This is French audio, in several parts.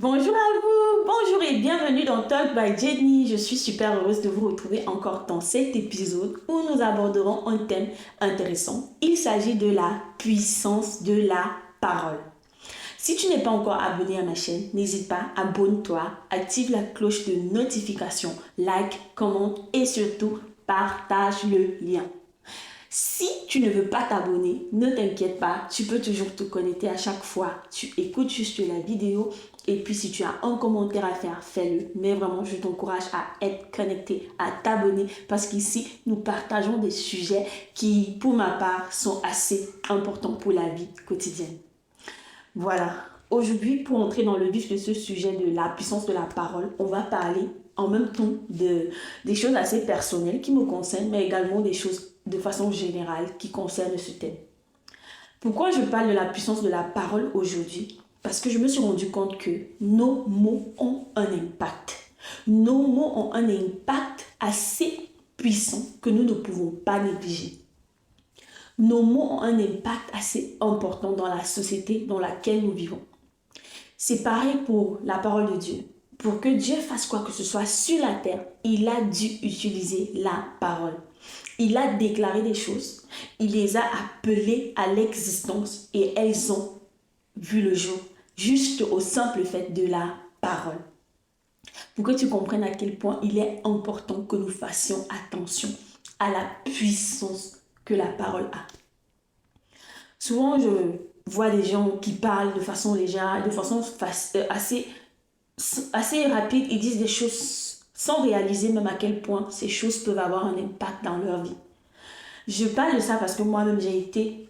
Bonjour à vous, bonjour et bienvenue dans Talk by Jenny. Je suis super heureuse de vous retrouver encore dans cet épisode où nous aborderons un thème intéressant. Il s'agit de la puissance de la parole. Si tu n'es pas encore abonné à ma chaîne, n'hésite pas, abonne-toi, active la cloche de notification, like, commente et surtout partage le lien. Si tu ne veux pas t'abonner, ne t'inquiète pas, tu peux toujours te connecter à chaque fois. Tu écoutes juste la vidéo et puis si tu as un commentaire à faire, fais-le. Mais vraiment, je t'encourage à être connecté, à t'abonner parce qu'ici, nous partageons des sujets qui, pour ma part, sont assez importants pour la vie quotidienne. Voilà. Aujourd'hui, pour entrer dans le vif de ce sujet de la puissance de la parole, on va parler en même temps des choses assez personnelles qui me concernent, mais également des choses de façon générale qui concernent ce thème. Pourquoi je parle de la puissance de la parole aujourd'hui? Parce que je me suis rendu compte que nos mots ont un impact. Nos mots ont un impact assez puissant que nous ne pouvons pas négliger. Nos mots ont un impact assez important dans la société dans laquelle nous vivons. C'est pareil pour la parole de Dieu. Pour que Dieu fasse quoi que ce soit sur la terre, il a dû utiliser la parole. Il a déclaré des choses, il les a appelées à l'existence et elles ont vu le jour juste au simple fait de la parole. Pour que tu comprennes à quel point il est important que nous fassions attention à la puissance que la parole a. Souvent, je vois des gens qui parlent de façon légère, de façon assez rapide, ils disent des choses sans réaliser même à quel point ces choses peuvent avoir un impact dans leur vie. Je parle de ça parce que moi-même j'ai été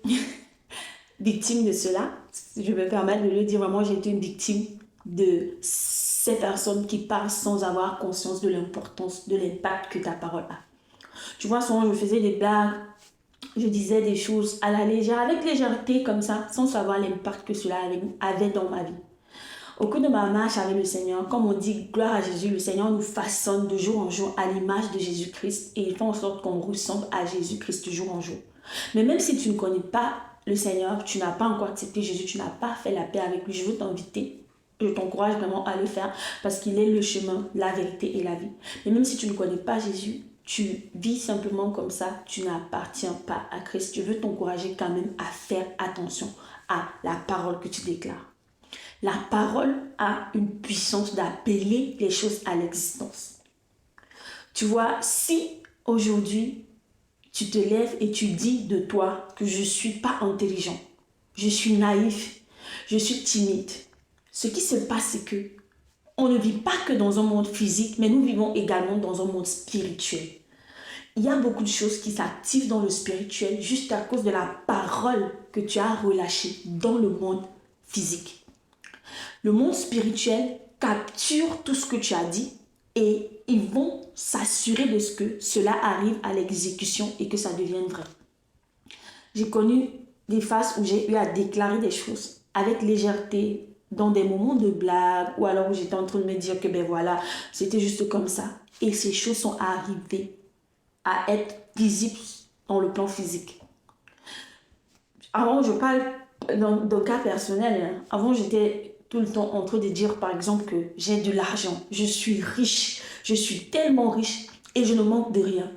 victime de cela. Je me permets de le dire, vraiment j'ai été une victime de ces personnes qui parlent sans avoir conscience de l'importance, de l'impact que ta parole a. Tu vois, souvent je faisais des blagues, je disais des choses à la légère, avec légèreté comme ça, sans savoir l'impact que cela avait dans ma vie. Au cours de ma marche avec le Seigneur, comme on dit, gloire à Jésus, le Seigneur nous façonne de jour en jour à l'image de Jésus-Christ et il fait en sorte qu'on ressemble à Jésus-Christ de jour en jour. Mais même si tu ne connais pas le Seigneur, tu n'as pas encore accepté Jésus, tu n'as pas fait la paix avec lui, je veux t'inviter, je t'encourage vraiment à le faire parce qu'il est le chemin, la vérité et la vie. Mais même si tu ne connais pas Jésus, tu vis simplement comme ça, tu n'appartiens pas à Christ. Je veux t'encourager quand même à faire attention à la parole que tu déclares. La parole a une puissance d'appeler les choses à l'existence. Tu vois, si aujourd'hui, tu te lèves et tu dis de toi que je ne suis pas intelligent, je suis naïf, je suis timide, ce qui se passe, c'est que on ne vit pas que dans un monde physique, mais nous vivons également dans un monde spirituel. Il y a beaucoup de choses qui s'activent dans le spirituel juste à cause de la parole que tu as relâchée dans le monde physique. Le monde spirituel capture tout ce que tu as dit et ils vont s'assurer de ce que cela arrive à l'exécution et que ça devienne vrai. J'ai connu des phases où j'ai eu à déclarer des choses avec légèreté, dans des moments de blague ou alors où j'étais en train de me dire que ben voilà, c'était juste comme ça. Et ces choses sont arrivées à être visibles dans le plan physique. Avant, je parle d'un cas personnel. Hein. Avant, j'étais tout le temps en train de dire, par exemple, que j'ai de l'argent, je suis riche, je suis tellement riche et je ne manque de rien.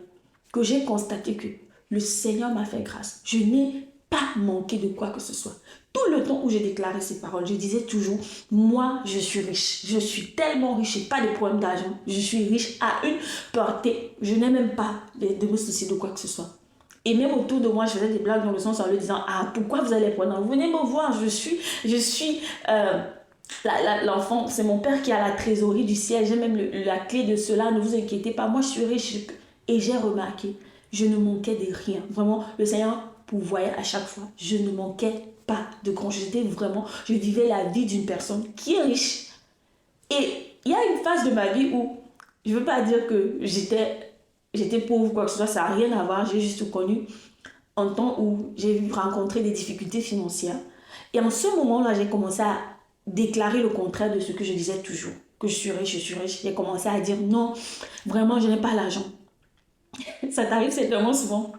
Que j'ai constaté que le Seigneur m'a fait grâce. Je n'ai pas manqué de quoi que ce soit. Tout le temps où j'ai déclaré ces paroles, je disais toujours, moi, je suis riche. Je suis tellement riche, je n'ai pas de problème d'argent. Je suis riche à une portée. Je n'ai même pas de me soucier de quoi que ce soit. Et même autour de moi, je faisais des blagues dans le sens en leur disant, ah, pourquoi vous allez prendre? Venez me voir, je suis l'enfant, c'est mon père qui a la trésorerie du ciel, j'ai même la clé de cela, ne vous inquiétez pas, moi je suis riche. Et j'ai remarqué, je ne manquais de rien. Vraiment, le Seigneur pourvoyait à chaque fois. Je ne manquais pas de grand. Je vivais la vie d'une personne qui est riche. Et il y a une phase de ma vie où, je ne veux pas dire que j'étais pauvre ou quoi que ce soit, ça n'a rien à voir, j'ai juste connu un temps où j'ai rencontré des difficultés financières. Et en ce moment-là, j'ai commencé à déclarer le contraire de ce que je disais toujours. Que je suis riche, je suis riche. J'ai commencé à dire non, vraiment, je n'ai pas l'argent. Ça t'arrive certainement souvent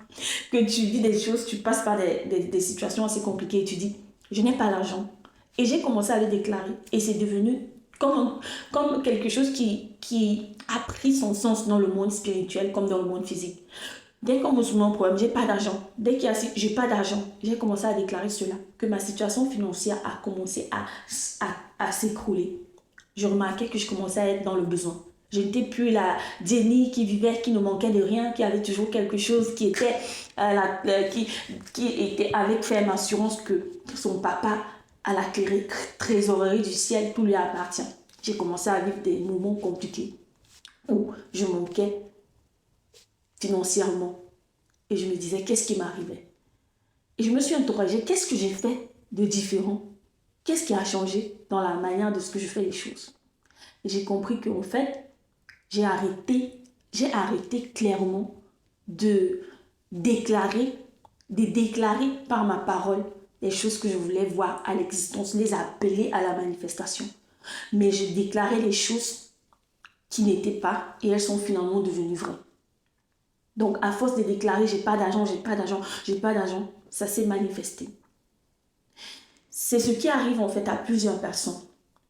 que tu vis des choses, tu passes par des situations assez compliquées et tu dis, je n'ai pas l'argent. Et j'ai commencé à le déclarer et c'est devenu comme, comme quelque chose qui a pris son sens dans le monde spirituel comme dans le monde physique. Dès qu'on me soumet un problème, j'ai pas d'argent. Dès qu'il y a, j'ai pas d'argent, j'ai commencé à déclarer cela, que ma situation financière a commencé à s'écrouler. Je remarquais que je commençais à être dans le besoin. Je n'étais plus la Jenny qui vivait, qui ne manquait de rien, qui avait toujours quelque chose, qui était avec ferme assurance que son papa à la trésorerie du ciel, tout lui appartient. J'ai commencé à vivre des moments compliqués où je manquais financièrement. Et je me disais, qu'est-ce qui m'arrivait? Et je me suis interrogée, qu'est-ce que j'ai fait de différent? Qu'est-ce qui a changé dans la manière de ce que je fais les choses? Et j'ai compris qu'en fait, j'ai arrêté clairement de déclarer par ma parole les choses que je voulais voir à l'existence, les appeler à la manifestation. Mais je déclarais les choses qui n'étaient pas et elles sont finalement devenues vraies. Donc, à force de déclarer, j'ai pas d'argent, j'ai pas d'argent, j'ai pas d'argent, ça s'est manifesté. C'est ce qui arrive en fait à plusieurs personnes.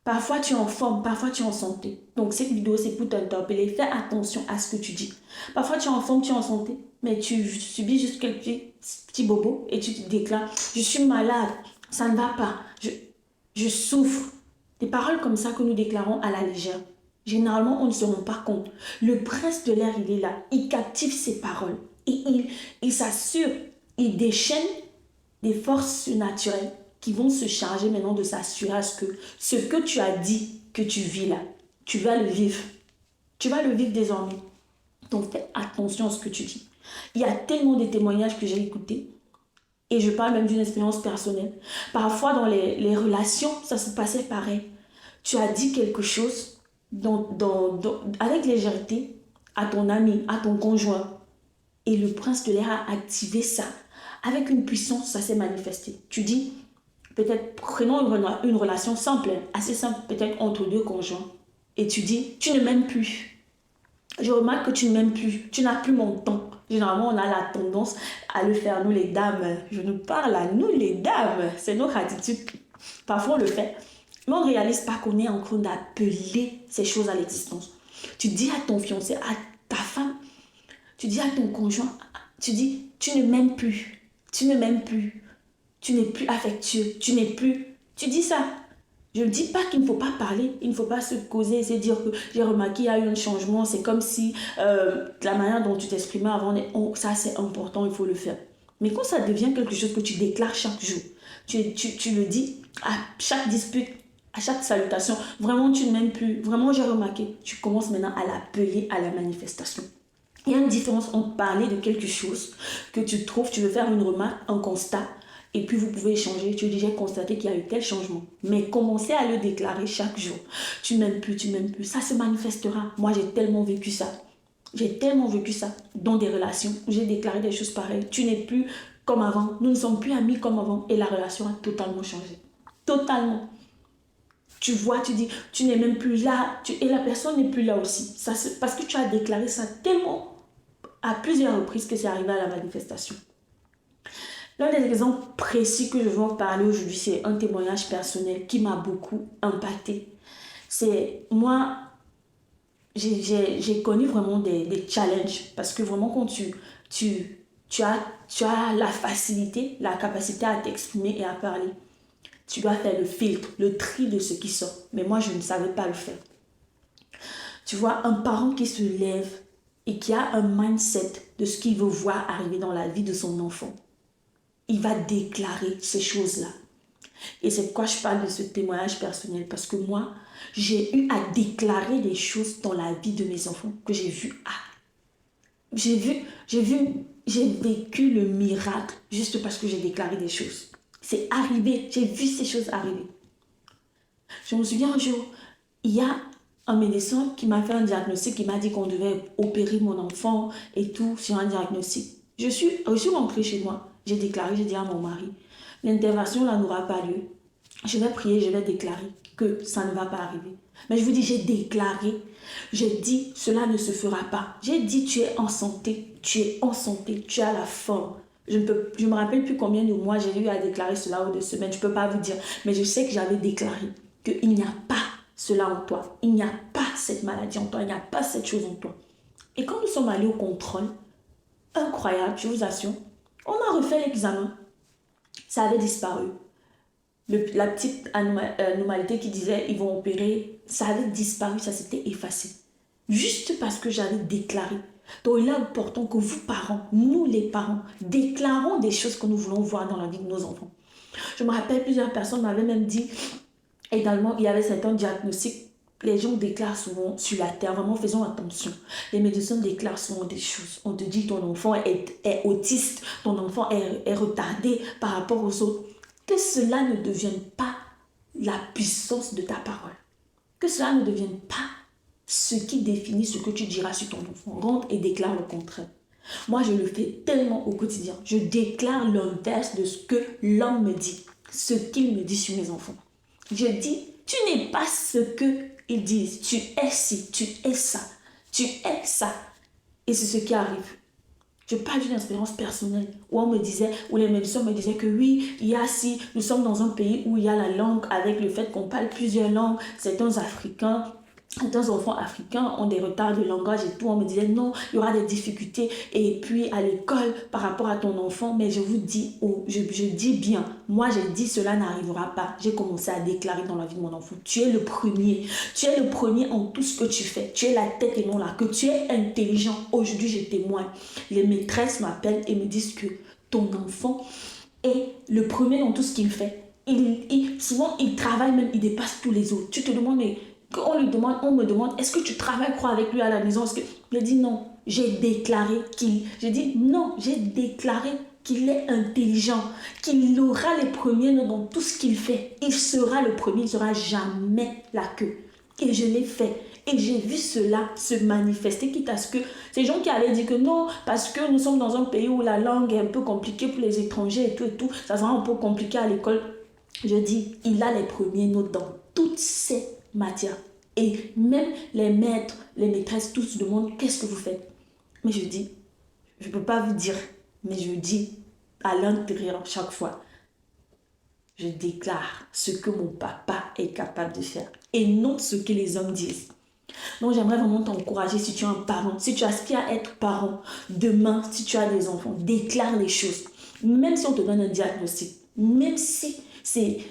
Parfois, tu es en forme, parfois, tu es en santé. Donc, cette vidéo, c'est pour t'interpeller. Fais attention à ce que tu dis. Parfois, tu es en forme, tu es en santé, mais tu subis juste quelques petits bobos et tu te déclares, je suis malade, ça ne va pas, je souffre. Des paroles comme ça que nous déclarons à la légère. Généralement, on ne se rend pas compte. Le prince de l'air, il est là. Il captive ses paroles. Et il s'assure, il déchaîne des forces surnaturelles qui vont se charger maintenant de s'assurer à ce que tu as dit que tu vis là, tu vas le vivre. Tu vas le vivre désormais. Donc, fais attention à ce que tu dis. Il y a tellement de témoignages que j'ai écoutés. Et je parle même d'une expérience personnelle. Parfois, dans les relations, ça se passait pareil. Tu as dit quelque chose avec légèreté à ton ami, à ton conjoint. Et le prince de l'air a activé ça. Avec une puissance, ça s'est manifesté. Tu dis, peut-être, prenons une relation simple, assez simple, peut-être entre deux conjoints. Et tu dis, tu ne m'aimes plus. Je remarque que tu ne m'aimes plus. Tu n'as plus mon temps. Généralement, on a la tendance à le faire, nous les dames. Je nous parle à nous les dames. C'est notre attitude. Parfois, on le fait. Mais on ne réalise pas qu'on est en train d'appeler ces choses à l'existence. Tu dis à ton fiancé, à ta femme, tu dis à ton conjoint, tu dis, tu ne m'aimes plus. Tu ne m'aimes plus. Tu n'es plus affectueux. Tu n'es plus... Tu dis ça. Je ne dis pas qu'il ne faut pas parler, il ne faut pas se causer et se dire que j'ai remarqué qu'il y a eu un changement. C'est comme si la manière dont tu t'exprimais avant, ça c'est important, il faut le faire. Mais quand ça devient quelque chose que tu déclares chaque jour, tu le dis à chaque dispute, à chaque salutation, vraiment tu ne m'aimes plus, vraiment j'ai remarqué, tu commences maintenant à l'appeler à la manifestation. Il y a une différence entre parler de quelque chose que tu trouves, tu veux faire une remarque, un constat, et puis vous pouvez échanger, tu dis j'ai constaté qu'il y a eu tel changement. Mais commencez à le déclarer chaque jour. Tu m'aimes plus, ça se manifestera. Moi j'ai tellement vécu ça. J'ai tellement vécu ça dans des relations où j'ai déclaré des choses pareilles. Tu n'es plus comme avant, nous ne sommes plus amis comme avant et la relation a totalement changé. Totalement. Tu vois, tu dis, tu n'es même plus là et la personne n'est plus là aussi. Parce que tu as déclaré ça tellement à plusieurs reprises que c'est arrivé à la manifestation. L'un des exemples précis que je veux en parler aujourd'hui, c'est un témoignage personnel qui m'a beaucoup impacté. C'est moi, j'ai connu vraiment des challenges parce que vraiment quand tu as la facilité, la capacité à t'exprimer et à parler, tu dois faire le filtre, le tri de ce qui sort. Mais moi, je ne savais pas le faire. Tu vois, un parent qui se lève et qui a un mindset de ce qu'il veut voir arriver dans la vie de son enfant, il va déclarer ces choses-là. Et c'est pourquoi je parle de ce témoignage personnel. Parce que moi, j'ai eu à déclarer des choses dans la vie de mes enfants que j'ai vu. J'ai vécu le miracle juste parce que j'ai déclaré des choses. C'est arrivé, j'ai vu ces choses arriver. Je me souviens un jour, il y a un médecin qui m'a fait un diagnostic, qui m'a dit qu'on devait opérer mon enfant et tout sur un diagnostic. Je suis rentrée chez moi. J'ai déclaré, j'ai dit à mon mari, l'intervention là n'aura pas lieu. Je vais prier, je vais déclarer que ça ne va pas arriver. Mais je vous dis, j'ai déclaré, j'ai dit, cela ne se fera pas. J'ai dit, tu es en santé, tu as la forme. Je me rappelle plus combien de mois j'ai eu à déclarer cela ou de semaines, je ne peux pas vous dire. Mais je sais que j'avais déclaré qu'il n'y a pas cela en toi. Il n'y a pas cette maladie en toi, il n'y a pas cette chose en toi. Et quand nous sommes allés au contrôle, incroyable, je vous assure, on a refait l'examen. Ça avait disparu. La petite anomalie qui disait ils vont opérer, ça avait disparu, ça s'était effacé. Juste parce que j'avais déclaré. Donc il est important que vous, parents, nous les parents, déclarons des choses que nous voulons voir dans la vie de nos enfants. Je me rappelle, plusieurs personnes m'avaient même dit, également, il y avait certains diagnostics. Les gens déclarent souvent sur la terre, vraiment faisons attention. Les médecins déclarent souvent des choses. On te dit ton enfant est autiste, ton enfant est retardé par rapport aux autres. Que cela ne devienne pas la puissance de ta parole. Que cela ne devienne pas ce qui définit ce que tu diras sur ton enfant. Rentre et déclare le contraire. Moi, je le fais tellement au quotidien. Je déclare l'inverse de ce que l'homme me dit, ce qu'il me dit sur mes enfants. Je dis, tu n'es pas ce qu'ils disent. Tu es ci, tu es ça, tu es ça. Et c'est ce qui arrive. Je parle d'une expérience personnelle où on me disait, où les médecins me disaient que oui, il y a si, nous sommes dans un pays où il y a la langue, avec le fait qu'on parle plusieurs langues, certains Africains, certains enfants africains ont des retards de langage et tout. On me disait non, il y aura des difficultés. Et puis à l'école, par rapport à ton enfant, mais je vous dis, je dis bien, moi j'ai dit cela n'arrivera pas. J'ai commencé à déclarer dans la vie de mon enfant, tu es le premier. Tu es le premier en tout ce que tu fais. Tu es la tête et non la queue. Tu es intelligent. Aujourd'hui, je témoigne. Les maîtresses m'appellent et me disent que ton enfant est le premier dans tout ce qu'il fait. Souvent, il travaille même, il dépasse tous les autres. Tu te demandes, mais on me demande, est-ce que tu travailles quoi avec lui à la maison? Je dis non, j'ai déclaré qu'il est intelligent, qu'il aura les premiers dans tout ce qu'il fait. Il sera le premier, il ne sera jamais la queue. Et je l'ai fait. Et j'ai vu cela se manifester, quitte à ce que ces gens qui allaient dire que non, parce que nous sommes dans un pays où la langue est un peu compliquée pour les étrangers et tout, ça sera un peu compliqué à l'école. Je dis, il a les premiers notes dans toutes ces matières. Et même les maîtres, les maîtresses, tous se demandent qu'est-ce que vous faites. Mais je dis, je ne peux pas vous dire, mais je dis à l'intérieur chaque fois, je déclare ce que mon papa est capable de faire et non ce que les hommes disent. Donc j'aimerais vraiment t'encourager si tu es un parent, si tu aspires à être parent, demain si tu as des enfants, déclare les choses. Même si on te donne un diagnostic, même si c'est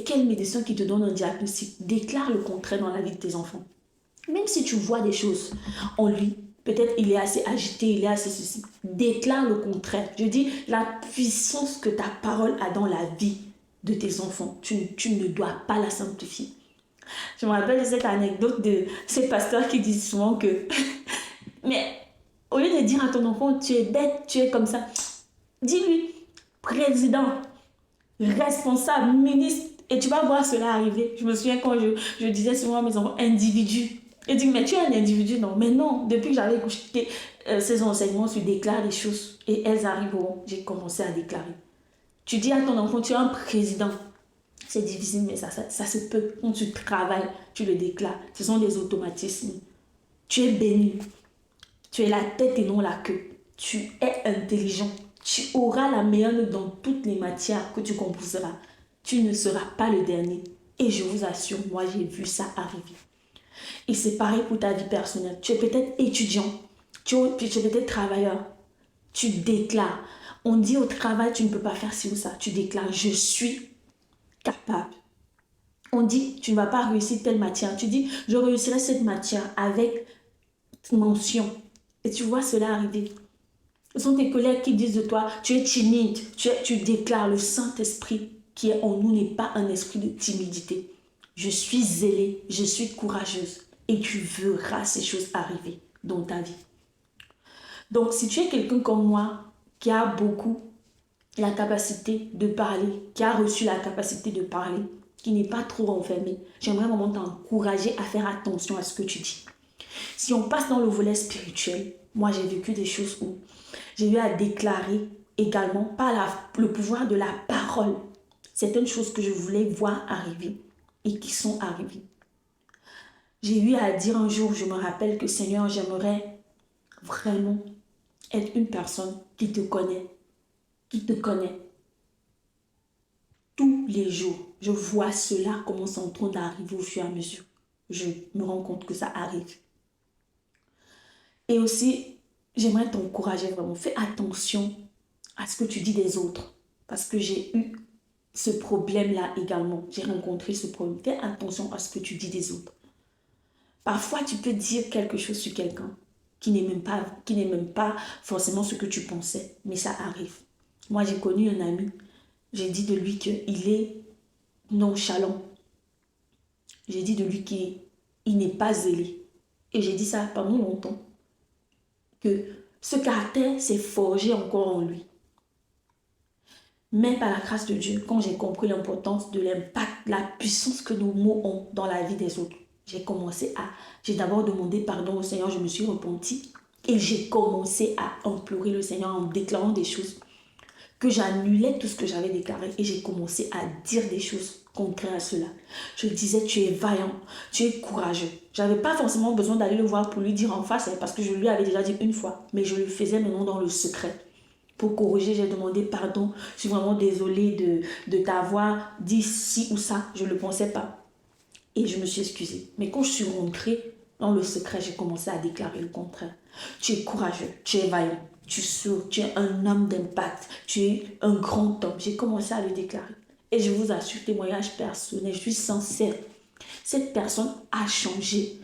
quel médecin qui te donne un diagnostic, déclare le contraire dans la vie de tes enfants. Même si tu vois des choses en lui, peut-être il est assez agité, il est assez ceci, déclare le contraire. Je dis la puissance que ta parole a dans la vie de tes enfants, tu ne dois pas la simplifier. Je me rappelle de cette anecdote de ces pasteurs qui disent souvent que mais au lieu de dire à ton enfant tu es bête, tu es comme ça, dis-lui président, responsable, ministre, et tu vas voir cela arriver. Je me souviens quand je disais souvent à mes enfants individu. Et dis mais tu es un individu, non? Mais non, depuis que j'avais écouté ces enseignements, tu déclares les choses et elles arriveront. J'ai commencé à déclarer. Tu dis à ton enfant tu es un président. C'est difficile, mais ça se peut. Quand tu travailles, tu le déclares. Ce sont des automatismes. Tu es béni. Tu es la tête et non la queue. Tu es intelligent. Tu auras la meilleure note dans toutes les matières que tu composeras. Tu ne seras pas le dernier. Et je vous assure, moi j'ai vu ça arriver. Et c'est pareil pour ta vie personnelle. Tu es peut-être étudiant. Tu es peut-être travailleur. Tu déclares. On dit au travail, tu ne peux pas faire ci ou ça. Tu déclares, je suis capable. On dit, tu ne vas pas réussir telle matière. Tu dis, je réussirai cette matière avec mention. Et tu vois cela arriver. Ce sont tes collègues qui disent de toi, tu es timide. Tu déclares, le Saint-Esprit qui est en nous n'est pas un esprit de timidité. Je suis zélée, je suis courageuse. Et tu verras ces choses arriver dans ta vie. Donc, si tu es quelqu'un comme moi qui a beaucoup la capacité de parler, qui a reçu la capacité de parler, qui n'est pas trop renfermé, j'aimerais vraiment t'encourager à faire attention à ce que tu dis. Si on passe dans le volet spirituel, moi j'ai vécu des choses où j'ai eu à déclarer également par le pouvoir de la parole certaines choses que je voulais voir arriver et qui sont arrivées. J'ai eu à dire un jour, je me rappelle que Seigneur, j'aimerais vraiment être une personne qui te connaît tous les jours. Je vois cela commence en train d'arriver au fur et à mesure. Je me rends compte que ça arrive. Et aussi, j'aimerais t'encourager vraiment. Fais attention à ce que tu dis des autres. Parce que j'ai eu ce problème-là également. J'ai rencontré ce problème. Fais attention à ce que tu dis des autres. Parfois, tu peux dire quelque chose sur quelqu'un qui n'est même pas forcément ce que tu pensais. Mais ça arrive. Moi, j'ai connu un ami. J'ai dit de lui qu'il est nonchalant. J'ai dit de lui qu'il n'est pas zélé. Et j'ai dit ça pendant longtemps. Que ce caractère s'est forgé encore en lui. Mais par la grâce de Dieu, quand j'ai compris l'importance de l'impact, la puissance que nos mots ont dans la vie des autres, j'ai d'abord demandé pardon au Seigneur, je me suis repentie et j'ai commencé à implorer le Seigneur en déclarant des choses que j'annulais tout ce que j'avais déclaré et j'ai commencé à dire des choses contraires à cela. Je disais, tu es vaillant, tu es courageux. Je n'avais pas forcément besoin d'aller le voir pour lui dire en face, parce que je lui avais déjà dit une fois, mais je le faisais maintenant dans le secret. Pour corriger, j'ai demandé pardon. Je suis vraiment désolée de t'avoir dit ci ou ça. Je ne le pensais pas. Et je me suis excusée. Mais quand je suis rentrée dans le secret, j'ai commencé à déclarer le contraire. Tu es courageux, tu es vaillant, tu es un homme d'impact, tu es un grand homme. J'ai commencé à le déclarer. Et je vous assure, témoignage personnel, je suis sincère. Cette personne a changé.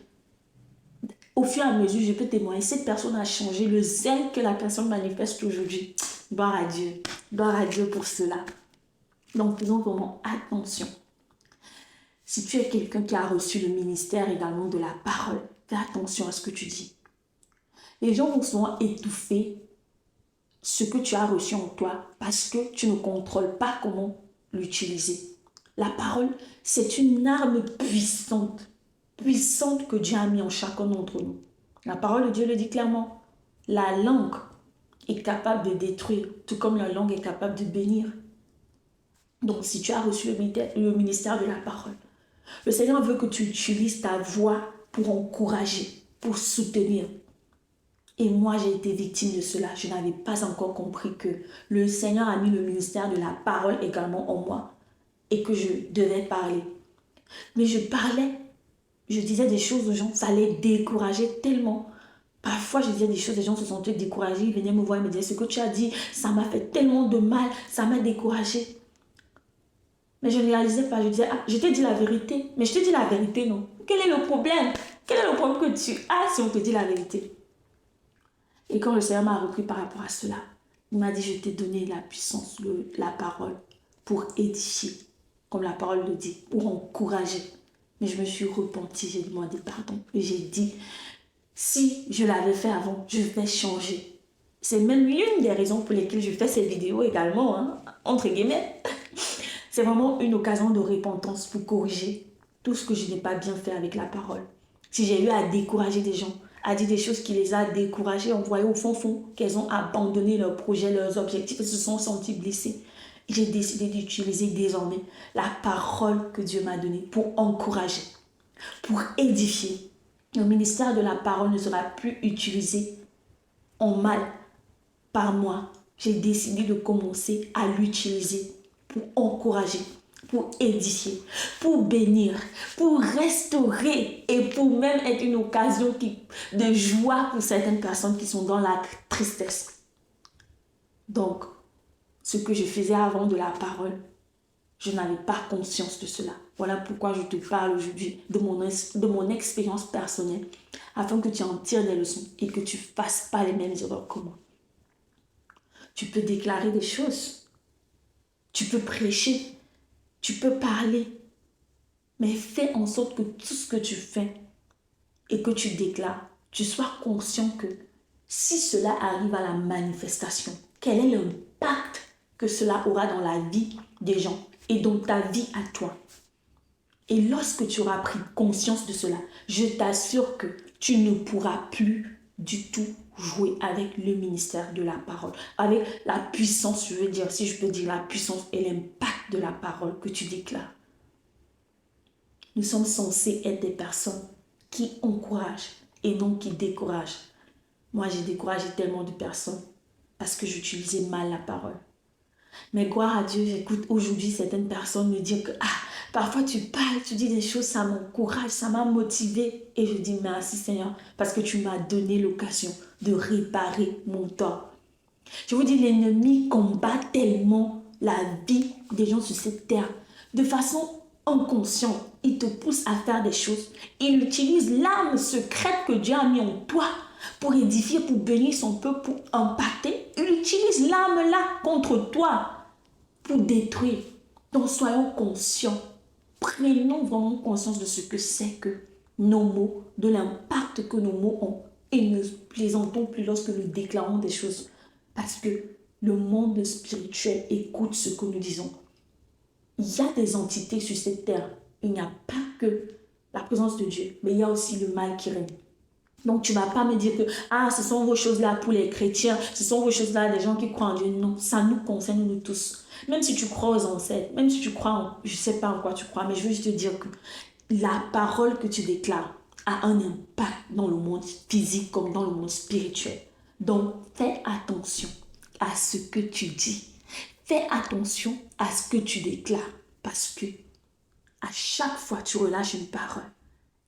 Au fur et à mesure, je peux témoigner, cette personne a changé. Le zèle que la personne manifeste aujourd'hui. Gloire à Dieu. Gloire à Dieu pour cela. Donc, faisons vraiment attention. Si tu es quelqu'un qui a reçu le ministère également de la parole, fais attention à ce que tu dis. Les gens vont souvent étouffer ce que tu as reçu en toi parce que tu ne contrôles pas comment l'utiliser. La parole, c'est une arme puissante que Dieu a mis en chacun d'entre nous. La parole de Dieu le dit clairement. La langue est capable de détruire, tout comme la langue est capable de bénir. Donc, si tu as reçu le ministère de la parole, le Seigneur veut que tu utilises ta voix pour encourager, pour soutenir. Et moi, j'ai été victime de cela. Je n'avais pas encore compris que le Seigneur a mis le ministère de la parole également en moi et que je devais parler. Mais je parlais, je disais des choses aux gens, ça les décourageait tellement. Parfois, je disais des choses, les gens se sentaient découragés, ils venaient me voir et me disaient, ce que tu as dit, ça m'a fait tellement de mal, ça m'a découragé. Mais je ne réalisais pas, je disais, ah, je t'ai dit la vérité. Mais je te dis la vérité, non. Quel est le problème? Quel est le problème que tu as si on te dit la vérité? Et quand le Seigneur m'a repris par rapport à cela, il m'a dit, je t'ai donné la puissance, la parole, pour édifier, comme la parole le dit, pour encourager. Mais je me suis repentie, j'ai demandé pardon. Et j'ai dit, si je l'avais fait avant, je vais changer. C'est même l'une des raisons pour lesquelles je fais ces vidéos également, hein, entre guillemets. C'est vraiment une occasion de repentance pour corriger tout ce que je n'ai pas bien fait avec la parole. Si j'ai eu à décourager des gens, à dire des choses qui les a découragés, on voyait au fond qu'elles ont abandonné leurs projets, leurs objectifs, elles se sont senties blessées. J'ai décidé d'utiliser désormais la parole que Dieu m'a donnée pour encourager, pour édifier. Le ministère de la parole ne sera plus utilisé en mal par moi. J'ai décidé de commencer à l'utiliser pour encourager, pour édifier, pour bénir, pour restaurer et pour même être une occasion de joie pour certaines personnes qui sont dans la tristesse. Donc, ce que je faisais avant de la parole, je n'avais pas conscience de cela. Voilà pourquoi je te parle aujourd'hui de mon expérience personnelle, afin que tu en tires des leçons et que tu ne fasses pas les mêmes erreurs que moi. Tu peux déclarer des choses, tu peux prêcher, tu peux parler, mais fais en sorte que tout ce que tu fais et que tu déclares, tu sois conscient que si cela arrive à la manifestation, quel est l'impact que cela aura dans la vie des gens et dans ta vie à toi. Et lorsque tu auras pris conscience de cela, je t'assure que tu ne pourras plus du tout jouer avec le ministère de la parole, avec la puissance, je veux dire, si je peux dire la puissance et l'impact de la parole que tu déclares. Nous sommes censés être des personnes qui encouragent et non qui découragent. Moi, j'ai découragé tellement de personnes parce que j'utilisais mal la parole. Mais gloire à Dieu, j'écoute aujourd'hui certaines personnes me dire que Parfois, tu parles, tu dis des choses, ça m'encourage, ça m'a motivé. Et je dis merci Seigneur, parce que tu m'as donné l'occasion de réparer mon tort. Je vous dis, l'ennemi combat tellement la vie des gens sur cette terre de façon inconsciente. Il te pousse à faire des choses. Il utilise l'âme secrète que Dieu a mis en toi pour édifier, pour bénir son peuple, pour impacter. Il utilise l'âme là contre toi pour détruire. Donc soyons conscients. Prenons vraiment conscience de ce que c'est que nos mots, de l'impact que nos mots ont. Et ne plaisantons plus lorsque nous déclarons des choses. Parce que le monde spirituel écoute ce que nous disons. Il y a des entités sur cette terre. Il n'y a pas que la présence de Dieu, mais il y a aussi le mal qui règne. Donc tu ne vas pas me dire que ce sont vos choses-là pour les chrétiens, ce sont vos choses-là des gens qui croient en Dieu. Non, ça nous concerne nous tous. Même si tu crois aux ancêtres, même si tu crois en, je ne sais pas en quoi tu crois, mais je veux juste te dire que la parole que tu déclares a un impact dans le monde physique comme dans le monde spirituel. Donc fais attention à ce que tu dis. Fais attention à ce que tu déclares parce que à chaque fois que tu relâches une parole,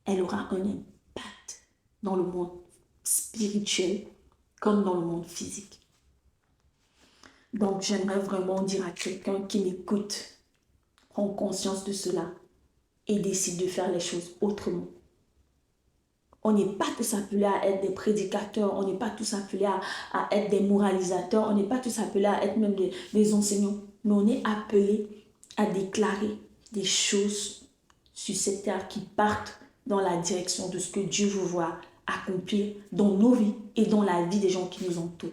elle aura un impact dans le monde spirituel comme dans le monde physique. Donc, j'aimerais vraiment dire à quelqu'un qui m'écoute, prends conscience de cela et décide de faire les choses autrement. On n'est pas tous appelés à être des prédicateurs, on n'est pas tous appelés à être des moralisateurs, on n'est pas tous appelés à être même des enseignants, mais on est appelés à déclarer des choses sur cette terre qui partent dans la direction de ce que Dieu veut voir accomplir dans nos vies et dans la vie des gens qui nous entourent.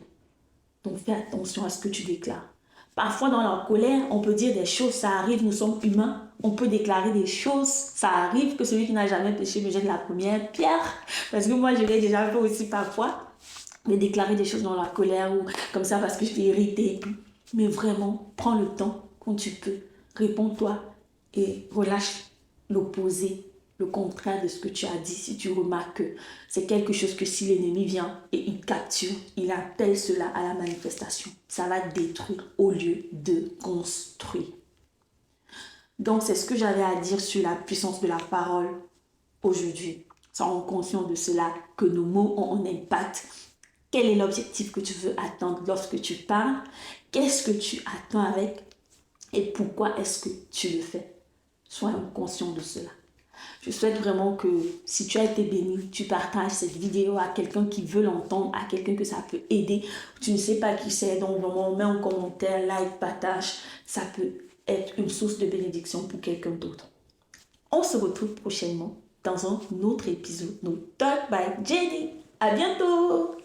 Donc fais attention à ce que tu déclares. Parfois dans la colère, on peut dire des choses, ça arrive, nous sommes humains, on peut déclarer des choses, ça arrive que celui qui n'a jamais péché me jette la première pierre, parce que moi je l'ai déjà fait aussi parfois, de déclarer des choses dans la colère ou comme ça parce que je suis irritée. Mais vraiment, prends le temps quand tu peux, réponds-toi et relâche l'opposé, le contraire de ce que tu as dit. Si tu remarques que c'est quelque chose que si l'ennemi vient et il capture, il appelle cela à la manifestation. Ça va détruire au lieu de construire. Donc c'est ce que j'avais à dire sur la puissance de la parole aujourd'hui. Soyons conscients de cela, que nos mots ont un impact. Quel est l'objectif que tu veux atteindre lorsque tu parles? Qu'est-ce que tu attends avec? Et pourquoi est-ce que tu le fais? Soyons conscients de cela. Je souhaite vraiment que si tu as été béni, tu partages cette vidéo à quelqu'un qui veut l'entendre, à quelqu'un que ça peut aider. Tu ne sais pas qui c'est, donc vraiment mets en commentaire, like, partage. Ça peut être une source de bénédiction pour quelqu'un d'autre. On se retrouve prochainement dans un autre épisode de Talk by Jenny. À bientôt!